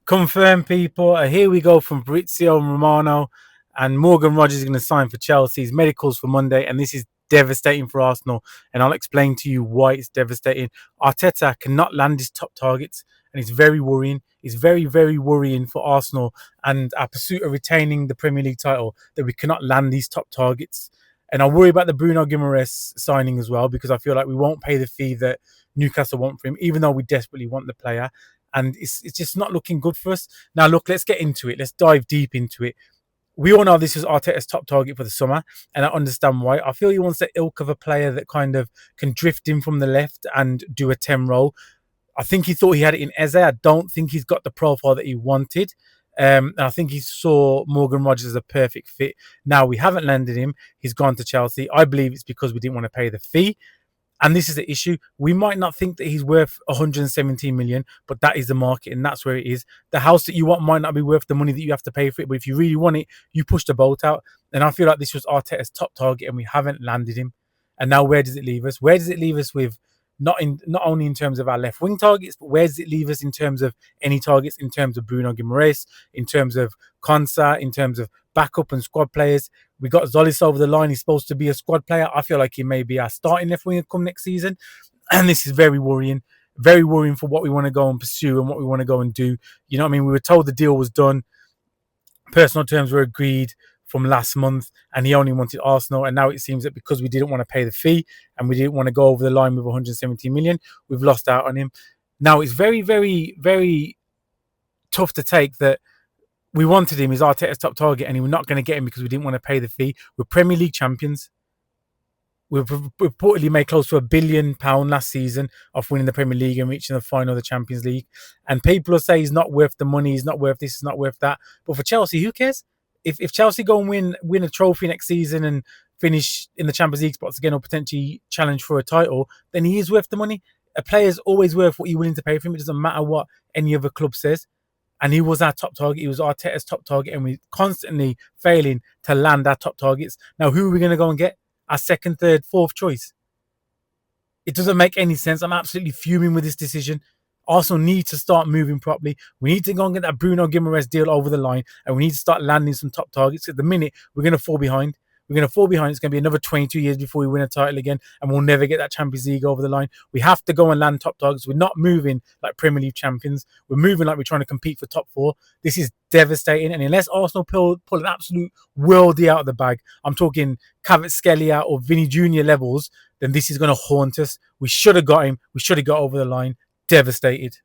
Confirmed, people. Here we go from Fabrizio Romano, and Morgan Rogers is going to sign for Chelsea's medicals for Monday, and this is devastating for Arsenal, and I'll explain to you why it's devastating. Arteta cannot land his top targets, and it's very worrying. It's very, very worrying for Arsenal and our pursuit of retaining the Premier League title that we cannot land these top targets. And I worry about the Bruno Guimaraes signing as well, because I feel like we won't pay the fee that Newcastle want for him, even though we desperately want the player. And it's just not looking good for us. Now, look, let's get into it. Let's dive deep into it. We all know this is Arteta's top target for the summer, and I understand why. I feel he wants the ilk of a player that kind of can drift in from the left and do a 10 role. I think he thought he had it in Eze. I don't think he's got the profile that he wanted. And I think he saw Morgan Rogers as a perfect fit. Now, we haven't landed him. He's gone to Chelsea. I believe it's because we didn't want to pay the fee. And this is the issue. We might not think that he's worth 117 million, but that is the market, and that's where it is. The house that you want might not be worth the money that you have to pay for it, but if you really want it, you push the boat out. And I feel like this was Arteta's top target, and we haven't landed him. And now, where does it leave us? Where does it leave us with not only in terms of our left wing targets, but where does it leave us in terms of any targets, in terms of Bruno Guimaraes, in terms of Konsa, in terms of backup and squad players? We got Zolis over the line. He's supposed to be a squad player. I feel like he may be our starting left winger come next season. And this is very worrying for what we want to go and pursue and what we want to go and do. You know what I mean? We were told the deal was done. Personal terms were agreed from last month, and he only wanted Arsenal. And now it seems that because we didn't want to pay the fee and we didn't want to go over the line with 170 million, we've lost out on him. Now, it's very, very, very tough to take that we wanted him as Arteta's top target, and we're not going to get him because we didn't want to pay the fee. We're Premier League champions. We've reportedly made close to £1 billion last season off winning the Premier League and reaching the final of the Champions League. And people will say he's not worth the money, he's not worth this, he's not worth that. But for Chelsea, who cares? If Chelsea go and win a trophy next season and finish in the Champions League spots again, or potentially challenge for a title, then he is worth the money. A player's always worth what you're willing to pay for him. It doesn't matter what any other club says. And he was our top target. He was Arteta's top target, and we're constantly failing to land our top targets. Now, who are we going to go and get? Our second, third, fourth choice. It doesn't make any sense. I'm absolutely fuming with this decision. Arsenal need to start moving properly. We need to go and get that Bruno Guimaraes deal over the line, and we need to start landing some top targets. At the minute, we're going to fall behind. We're going to fall behind. It's going to be another 22 years before we win a title again, and we'll never get that Champions League over the line. We have to go and land top targets. We're not moving like Premier League champions. We're moving like we're trying to compete for top four. This is devastating, and unless Arsenal pull an absolute worldie out of the bag, I'm talking Kvaratskhelia or Vinny Jr. levels, then this is going to haunt us. We should have got him. We should have got over the line. Devastated.